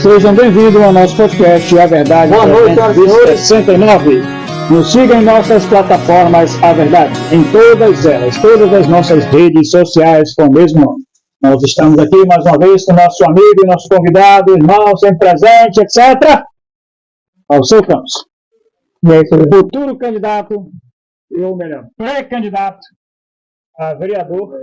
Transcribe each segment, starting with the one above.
Sejam bem-vindos ao nosso podcast A Verdade. Boa noite, senhoras e senhores. 69. Nos siga em nossas plataformas A Verdade, em todas elas, todas as nossas redes sociais com o mesmo nome. Nós estamos aqui mais uma vez com nosso amigo, nosso convidado, irmão, sempre presente, etc. Alceu Campos. E aí, senhor? Futuro candidato, ou melhor, pré-candidato a vereador,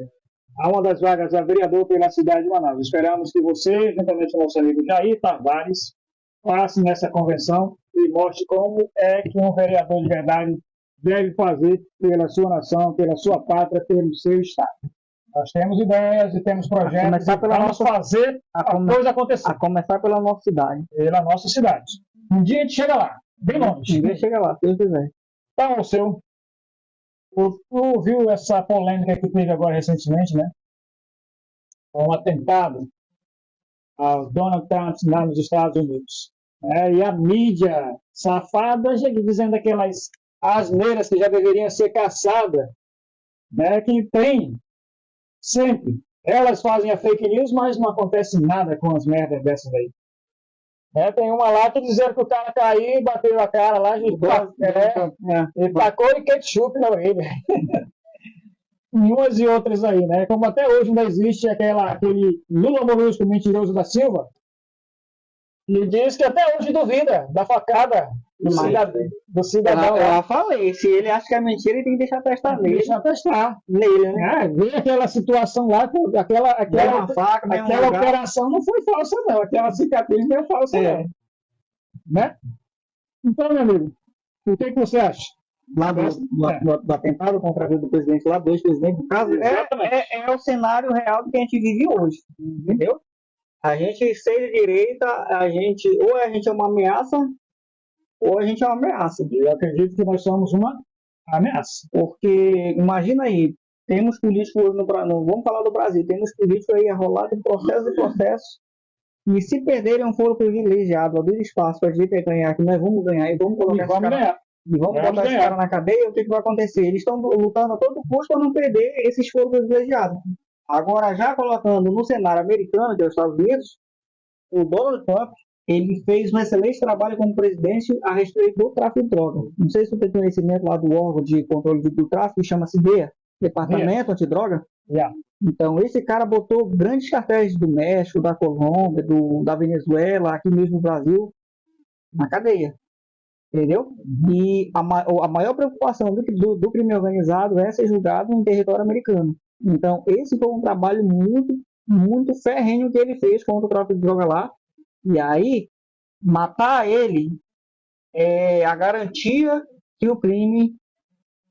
a uma das vagas a vereador pela cidade de Manaus. Esperamos que você, juntamente com o nosso amigo Jair Tavares, passe nessa convenção e mostre como é que um vereador de verdade deve fazer pela sua nação, pela sua pátria, pelo seu estado. Nós temos ideias e temos projetos e vamos fazer a coisa acontecer. A começar pela nossa cidade. Pela nossa cidade. Um dia a gente chega lá, bem longe. Ninguém chega lá, se Deus quiser. Então, o seu... Tu viu essa polêmica que teve agora recentemente, né? Um atentado ao Donald Trump lá nos Estados Unidos. E a mídia safada dizendo aquelas asneiras que já deveriam ser caçadas, né? Que tem sempre. Elas fazem a fake news, mas não acontece nada com as merdas dessas aí. Tem uma lá que dizendo que o cara caiu, bateu a cara lá, e tacou de ketchup na orelha. Umas e outras aí, né? Como até hoje ainda existe aquele Lula Molusco mentiroso da Silva, que diz que até hoje duvida da facada do cidadão. Eu falei, se ele acha que é mentira, ele tem que deixar testar nele. Deixa testar. Nele, né? Vê aquela situação lá, aquela operação não foi falsa, não. Aquela cicatriz não é falsa, não. Né? Então, meu amigo, o que você acha? Lá do atentado contra a vida do presidente, lá dois presidentes, no caso, é o cenário real que a gente vive hoje, entendeu? A gente ser de direita, ou a gente é uma ameaça, ou a gente é uma ameaça. Eu acredito que nós somos uma ameaça. Porque, imagina aí, temos políticos hoje vamos falar do Brasil, temos políticos aí arrolados em processo, e se perderem um foro privilegiado, abrir espaço para a direita ganhar, que nós vamos ganhar e vamos colocar botar esse cara na cadeia, o que vai acontecer? Eles estão lutando a todo custo para não perder esses foros privilegiados. Agora, já colocando no cenário americano, que é os Estados Unidos, o Donald Trump, ele fez um excelente trabalho como presidente a respeito do tráfico de drogas. Não sei se você tem conhecimento lá do órgão de controle do tráfico, chama-se DEA, Departamento Antidroga. Então, esse cara botou grandes cartéis do México, da Colômbia, da Venezuela, aqui mesmo no Brasil, na cadeia. Entendeu? E a maior preocupação do crime organizado é ser julgado em território americano. Então, esse foi um trabalho muito, muito ferrenho que ele fez contra o tráfico de droga lá. E aí, matar ele é a garantia que o crime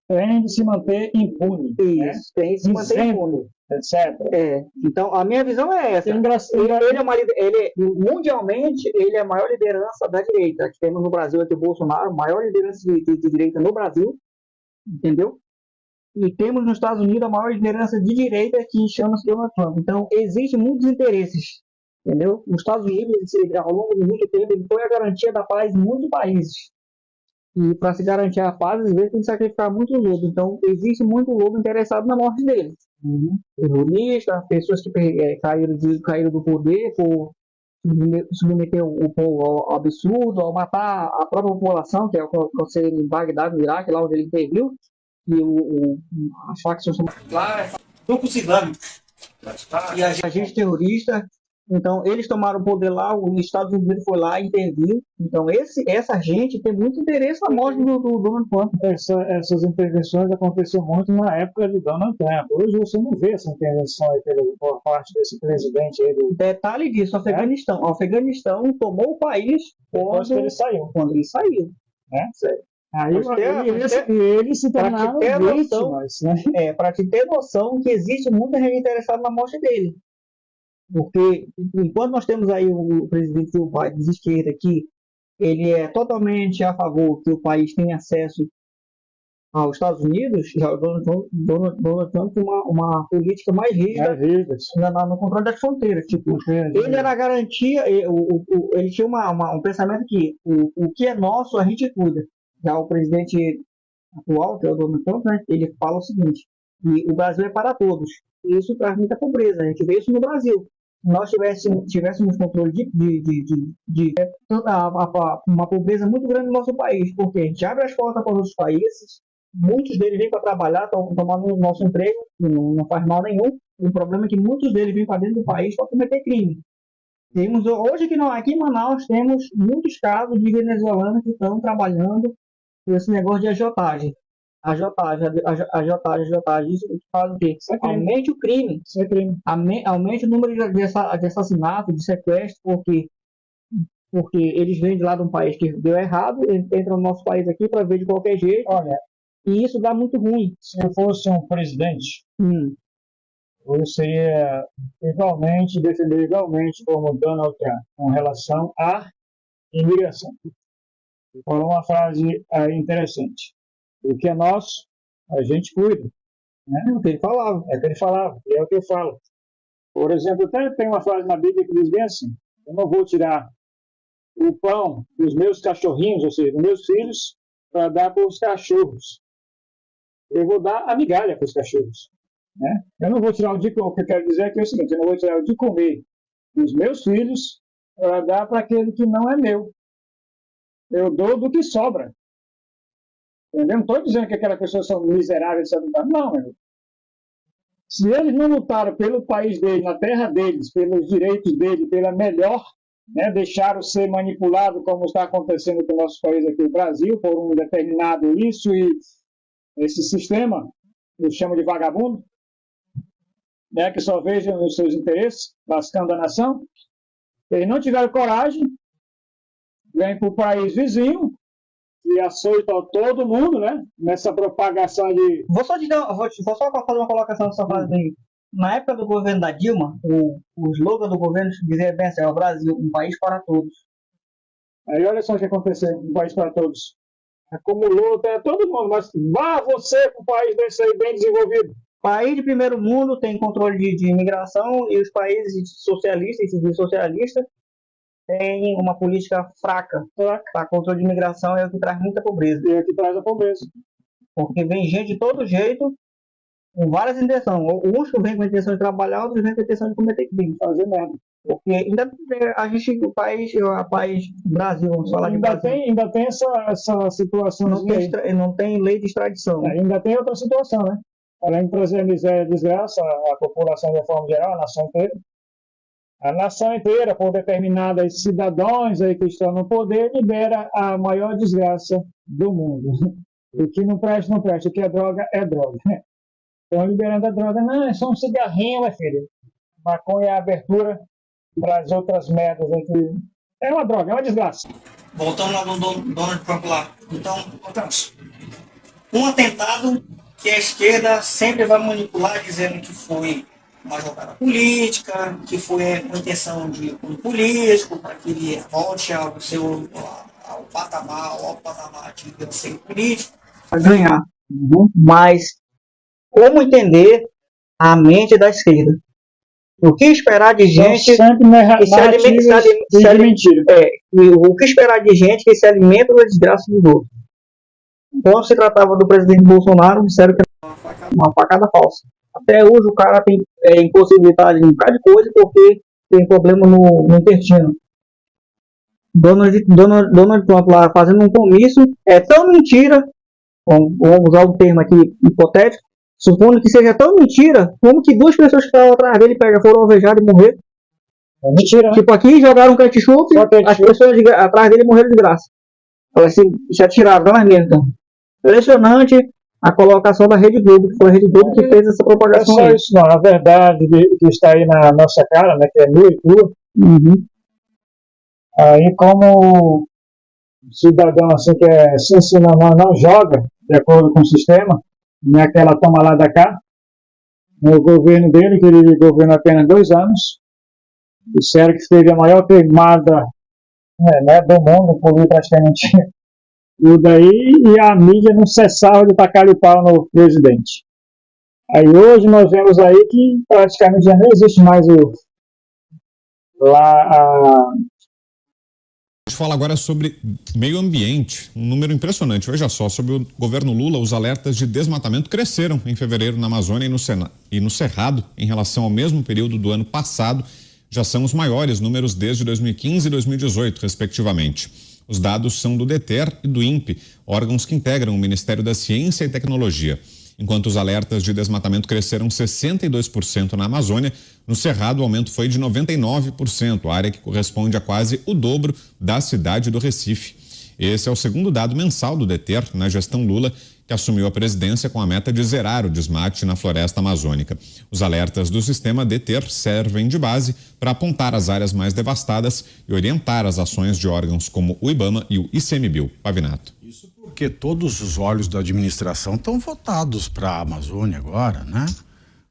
tem de se manter impune. Isso, tem de se manter impune. Etc. Então, a minha visão é essa. Mundialmente, ele é a maior liderança da direita. Aqui temos no Brasil aqui o Bolsonaro, maior liderança de direita no Brasil. Entendeu? E temos nos Estados Unidos a maior liderança de direita, que chama-se Donald Trump. Então, existem muitos interesses. Entendeu? Os Estados Unidos, ao longo de muito tempo, ele foi a garantia da paz em muitos países. E para se garantir a paz, às vezes tem que sacrificar muito lobo. Então, existe muito lobo interessado na morte dele. Terroristas, pessoas que caíram do poder por submeter o povo ao absurdo, ao matar a própria população, que é o conselho em Bagdá, no Iraque, lá onde ele interviu. E as facções lá grupo islâmico e agente terrorista. Então, eles tomaram o poder lá, os Estados Unidos foi lá e interviu. Então, essa gente tem muito interesse na morte do Donald Trump. Essas intervenções aconteceram muito na época de Donald Trump. Hoje você não vê essa intervenção aí por parte desse presidente aí. Detalhe disso, o Afeganistão. O Afeganistão tomou o país quando ele saiu. Certo. Aí eles se tornaram vítimas. Para te ter noção que existe muita gente interessada na morte dele. Porque enquanto nós temos aí o presidente do país de esquerda que ele é totalmente a favor que o país tenha acesso aos Estados Unidos, já o Donald Trump tem uma política mais rígida no controle das fronteiras. Tipo, ele era a garantia, ele tinha um pensamento que o que é nosso a gente cuida. Já o presidente atual, que é o Donald Trump, né, ele fala o seguinte: e o Brasil é para todos. Isso traz muita pobreza, a gente vê isso no Brasil. nós tivéssemos controle uma pobreza muito grande no nosso país, porque a gente abre as portas para os outros países, muitos deles vêm para trabalhar, estão tomando o nosso emprego, não faz mal nenhum. O problema é que muitos deles vêm para dentro do país para cometer crime. Hoje aqui em Manaus temos muitos casos de venezuelanos que estão trabalhando com esse negócio de agiotagem. Agiotagem. Isso faz o quê? Aumente o crime. Aumente o número de assassinatos, de sequestros, porque eles vêm de lá de um país que deu errado, eles entram no nosso país aqui para ver de qualquer jeito. Olha, e isso dá muito ruim. Se eu fosse um presidente, eu seria defender igualmente como Donald Trump com relação à imigração. Falou uma frase interessante. O que é nosso, a gente cuida. Né? É o que ele falava. É o que ele falava, e é o que eu falo. Por exemplo, até tem uma frase na Bíblia que diz bem assim: eu não vou tirar o pão dos meus cachorrinhos, ou seja, dos meus filhos, para dar para os cachorros. Eu vou dar a migalha para os cachorros. Né? Eu não vou tirar o que eu quero dizer aqui é o seguinte: eu não vou tirar o de comer dos meus filhos para dar para aquele que não é meu. Eu dou do que sobra. Entendeu? Não estou dizendo que aquelas pessoas são miseráveis, não, meu. Se eles não lutaram pelo país deles, na terra deles, pelos direitos deles, pela melhor, né, deixaram ser manipulado como está acontecendo com o nosso país aqui, o Brasil, por um determinado isso e esse sistema, eu chamo de vagabundo, né, que só vejam os seus interesses, lascando a nação. Eles não tiveram coragem, vêm para o país vizinho, e açoitam todo mundo, né? Nessa propagação de... Vou só fazer uma colocação nessa frase aí. Na época do governo da Dilma, o slogan do governo dizia bem assim: é o Brasil, um país para todos. Aí olha só o que aconteceu, um país para todos. Acumulou até todo mundo, mas vá você para um país desse aí bem desenvolvido. País de primeiro mundo tem controle de imigração e os países socialistas e civis socialistas tem uma política fraca. A controle de imigração é o que traz muita pobreza. É o que traz a pobreza. Porque vem gente de todo jeito, com várias intenções. Uns vêm com a intenção de trabalhar, outros vêm com a intenção de cometer crime. Fazer merda. Porque ainda a gente, o país Brasil, vamos falar de Brasil. Ainda tem essa situação. Não tem lei de extradição. Ainda tem outra situação, né? Além de trazer miséria e desgraça, a população de forma geral, a nação inteira. A nação inteira, por determinados cidadãos aí que estão no poder, libera a maior desgraça do mundo. O que não presta, não presta. O que é droga, é droga. Estão liberando a droga. Não, é só um cigarrinho, meu filho. Maconha é a abertura para as outras merdas aí que... É uma droga, é uma desgraça. Voltando lá no Donald Trump lá. Então, voltamos. Um atentado que a esquerda sempre vai manipular dizendo que foi uma jogada política, que foi com intenção de um político, para que ele volte ao patamar de ser político. Para ganhar. Mas como entender a mente da esquerda? O que esperar de gente que se alimenta o que esperar de gente que se alimenta da desgraça dos outros? Quando se tratava do presidente Bolsonaro, disseram que era uma facada falsa. Até hoje o cara tem impossibilidade de um bocado de coisa porque tem problema no intestino. Donald Trump lá fazendo um comício é tão mentira, vamos usar um termo aqui hipotético, supondo que seja tão mentira, como que duas pessoas que estavam atrás dele foram alvejadas e morreram. É mentira, né? Tipo aqui, jogaram um ketchup, as pessoas atrás dele morreram de graça. Assim, se atiraram na merda. Impressionante a colocação da Rede Globo, que foi a Rede Globo que fez essa propagação. É só isso, não. A verdade que está aí na nossa cara, né, que é nua e crua. Aí, como cidadão assim que se ensina, não joga de acordo com o sistema, não é aquela toma lá da cá. No governo dele, que ele governou apenas 2 anos, disseram que teve a maior queimada né, do mundo, por praticamente tudo aí, e a mídia não cessava de tacar-lhe o pau no presidente. Aí hoje nós vemos aí que praticamente já não existe mais A gente fala agora sobre meio ambiente, um número impressionante. Veja só, sob o governo Lula, os alertas de desmatamento cresceram em fevereiro na Amazônia e no Cerrado em relação ao mesmo período do ano passado. já são os maiores números desde 2015 e 2018, respectivamente. Os dados são do DETER e do INPE, órgãos que integram o Ministério da Ciência e Tecnologia. Enquanto os alertas de desmatamento cresceram 62% na Amazônia, no Cerrado o aumento foi de 99%, área que corresponde a quase o dobro da cidade do Recife. Esse é o segundo dado mensal do DETER na gestão Lula, que assumiu a presidência com a meta de zerar o desmate na floresta amazônica. Os alertas do sistema DETER servem de base para apontar as áreas mais devastadas e orientar as ações de órgãos como o IBAMA e o ICMBio. Pavinato. Isso porque todos os olhos da administração estão voltados para a Amazônia agora, né?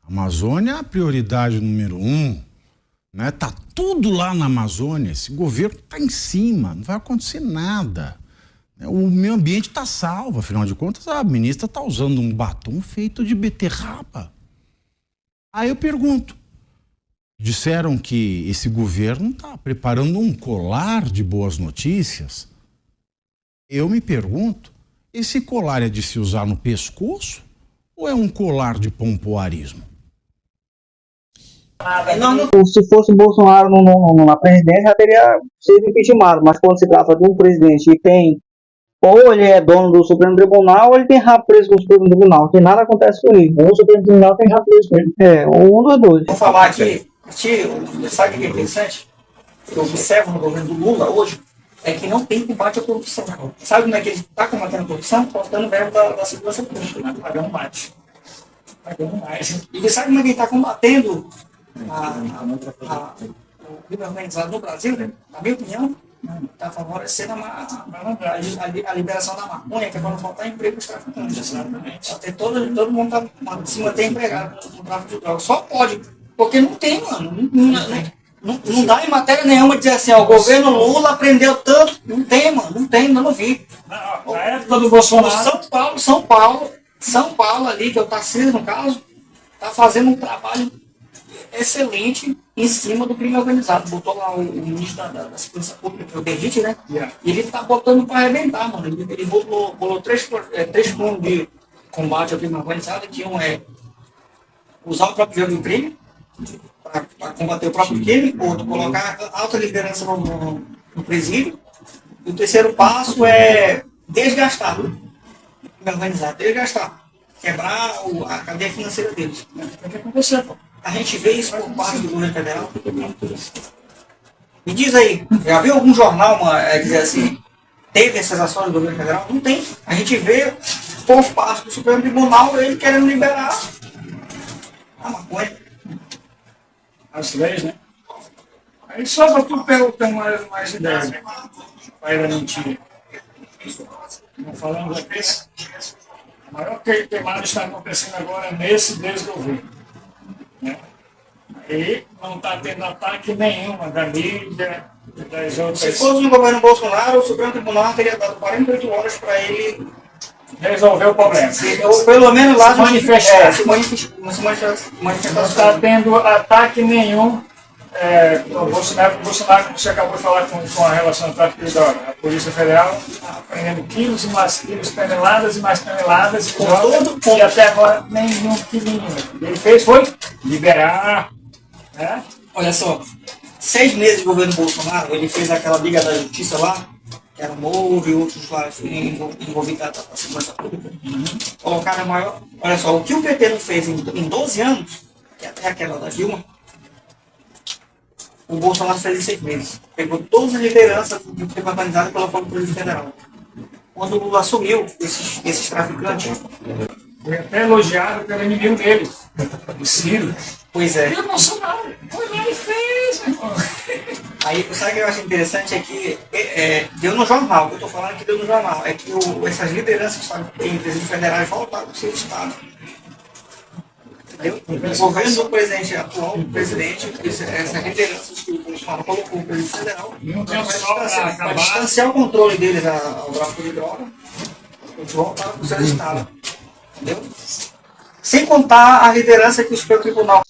A Amazônia é a prioridade número 1, né? Tá tudo lá na Amazônia, esse governo tá em cima, não vai acontecer nada. O meio ambiente está salvo, afinal de contas a ministra está usando um batom feito de beterraba. Aí eu pergunto, disseram que esse governo está preparando um colar de boas notícias. Eu me pergunto, esse colar é de se usar no pescoço ou é um colar de pompoarismo? Se fosse o Bolsonaro na presidência, já teria sido impeachmentado, mas quando se trata de um presidente que tem, ou ele é dono do Supremo Tribunal, ou ele tem rabo preso com o Supremo Tribunal, que nada acontece com ele. Ou o Supremo Tribunal tem rabo preso com ele. Um dos dois. Vou falar aqui, sabe o que é interessante? Eu observo no governo do Lula hoje, é que não tem combate à corrupção. Sabe como é que ele está combatendo a corrupção? Cortando verbo da segurança pública, né? Pagando mais. E sabe como é que ele está combatendo o crime organizado no Brasil, né? Na minha opinião, está favorecendo a liberação da maconha, que é para não faltar emprego para os traficantes. Até todo mundo se mantém empregado no tráfico de drogas. Só pode, porque não tem, mano. Não dá em matéria nenhuma dizer assim, ó, o governo Lula prendeu tanto. Não tem, mano, não vi. Na época do Bolsonaro. São Paulo ali, que é o Tarcísio, no caso, está fazendo um trabalho excelente em cima do crime organizado. Botou lá o ministro da Segurança Pública, que é o Berrite, né? Yeah. E ele está botando para arrebentar, mano. Ele bolou três planos de combate ao crime organizado, que um é usar o próprio jogo de crime para combater o próprio crime, outro, colocar alta liderança no presídio. E o terceiro passo é desgastar o crime organizado, quebrar a cadeia financeira deles. O que aconteceu, pô? A gente vê isso por parte do governo federal. Me diz aí, já viu algum jornal dizer assim, teve essas ações do governo federal? Não tem. A gente vê por parte do Supremo Tribunal ele querendo liberar a maconha. As leis, né? Aí só para tu ter mais ideias, né? Para ir a mentira. Não falamos aqui, a maior queimada está acontecendo agora nesse desgoverno. Né? E não está tendo ataque nenhuma da mídia, das outras. Se fosse no governo Bolsonaro, o Supremo Tribunal teria dado 48 horas para ele resolver o problema. Ou pelo menos lá se manifestar. Não está tendo ataque nenhum. O Bolsonaro, como você acabou de falar com a relação ao tráfico de droga, a Polícia Federal prendendo quilos e mais quilos, toneladas e mais toneladas de droga, e até agora nenhum quilinho. Ele fez foi liberar. Né? Olha só, 6 meses de governo Bolsonaro, ele fez aquela Liga da Justiça lá, que era o Moro e outros lá envolvidos na segurança pública. Colocaram a maior. Olha só, o que o PT não fez em 12 anos, que é até aquela da Dilma, o Bolsonaro fez em 6 meses. Pegou todas as lideranças do crime organizado pela Polícia Federal. Quando o Lula assumiu esses traficantes. Foi até elogiado pelo inimigo dele, o Ciro. Pois é. E o Bolsonaro foi lá e fez, irmão. Aí, sabe o que eu acho interessante é que deu no jornal, o que eu estou falando é que deu no jornal, é que essas lideranças que têm presídios federais voltaram para o seu estado. Entendeu? O governo do presidente atual, o presidente, essas lideranças que o Bolsonaro colocou no presidente federal, para distanciar o controle deles ao tráfico de droga, eles voltaram para o seu estado. Entendeu? Sem contar a liderança que o Supremo Tribunal